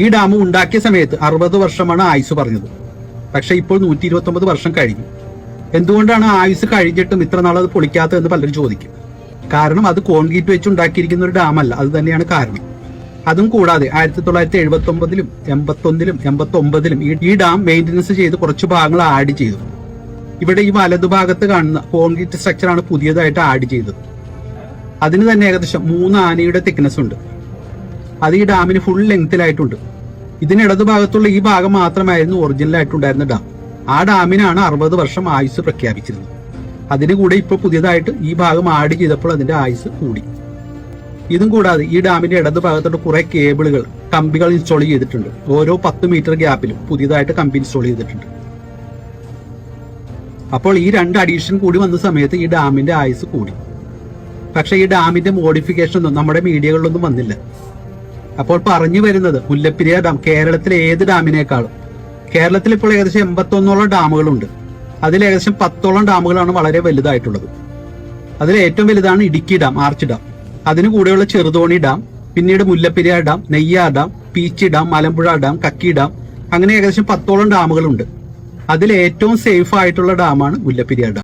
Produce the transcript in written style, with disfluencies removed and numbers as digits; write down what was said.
ഈ ഡാം ഉണ്ടാക്കിയ സമയത്ത് 60 വർഷമാണ് ആയുസ് പറഞ്ഞത്. പക്ഷെ ഇപ്പോൾ 129 വർഷം കഴിഞ്ഞു. എന്തുകൊണ്ടാണ് ആയുസ് കഴിഞ്ഞിട്ടും ഇത്ര നാൾ അത് പൊളിക്കാത്തതെന്ന് പലരും ചോദിക്കും. കാരണം അത് കോൺക്രീറ്റ് വെച്ച് ഉണ്ടാക്കിയിരിക്കുന്ന ഒരു ഡാമല്ല. അത് തന്നെയാണ് കാരണം. അതും കൂടാതെ 1979-ലും 81-ലും 89-ലും ഈ ഡാം മെയിൻ്റനൻസ് ചെയ്ത് കുറച്ച് ഭാഗങ്ങൾ ആഡ് ചെയ്തു. ഇവിടെ ഈ വലതുഭാഗത്ത് കാണുന്ന കോൺക്രീറ്റ് സ്ട്രക്ചറാണ് പുതിയതായിട്ട് ആഡ് ചെയ്തത്. അതിന് തന്നെ ഏകദേശം 3 ആനയുടെ തിക്നെസ് ഉണ്ട്. അത് ഈ ഡാമിന് ഫുൾ ലെങ്തിലായിട്ടുണ്ട്. ഇതിന് ഇടതുഭാഗത്തുള്ള ഈ ഭാഗം മാത്രമായിരുന്നു ഒറിജിനലായിട്ടുണ്ടായിരുന്ന ഡാം. ആ ഡാമിനാണ് 60 വർഷം ആയുസ് പ്രഖ്യാപിച്ചിരുന്നത്. അതിന് കൂടെ ഇപ്പോൾ പുതിയതായിട്ട് ഈ ഭാഗം ആഡ് ചെയ്തപ്പോൾ അതിന്റെ ആയുസ് കൂടി. ഇതും കൂടാതെ ഈ ഡാമിന്റെ ഇടതുഭാഗത്തോട്ട് കുറെ കേബിളുകൾ, കമ്പികൾ ഇൻസ്റ്റാൾ ചെയ്തിട്ടുണ്ട്. ഓരോ 10 മീറ്റർ ഗ്യാപ്പിലും പുതിയതായിട്ട് കമ്പി ഇൻസ്റ്റാൾ ചെയ്തിട്ടുണ്ട്. അപ്പോൾ ഈ 2 അഡീഷൻ കൂടി വന്ന സമയത്ത് ഈ ഡാമിന്റെ ആയുസ് കൂടി. പക്ഷെ ഈ ഡാമിന്റെ മോഡിഫിക്കേഷൻ ഒന്നും നമ്മുടെ മീഡിയകളിലൊന്നും വന്നില്ല. അപ്പോൾ പറഞ്ഞു വരുന്നത്, മുല്ലപ്പെരിയാർ ഡാം കേരളത്തിലെ ഏത് ഡാമിനേക്കാളും, കേരളത്തിൽ ഇപ്പോൾ ഏകദേശം 81ഓളം ഡാമുകളുണ്ട്. അതിൽ ഏകദേശം 10ഓളം ഡാമുകളാണ് വളരെ വലുതായിട്ടുള്ളത്. അതിൽ ഏറ്റവും വലുതാണ് ഇടുക്കി ഡാം, ആർച്ച് ഡാം. അതിനു കൂടെയുള്ള ചെറുതോണി ഡാം, പിന്നീട് Mullaperiyar dam, Neyyar dam, Peechi dam, Malampuzha dam, Kakki dam, അങ്ങനെ ഏകദേശം 10ഓളം ഡാമുകളുണ്ട്. അതിൽ ഏറ്റവും സേഫ് ആയിട്ടുള്ള ഡാമാണ് മുല്ലപ്പെരിയാർ ഡാം.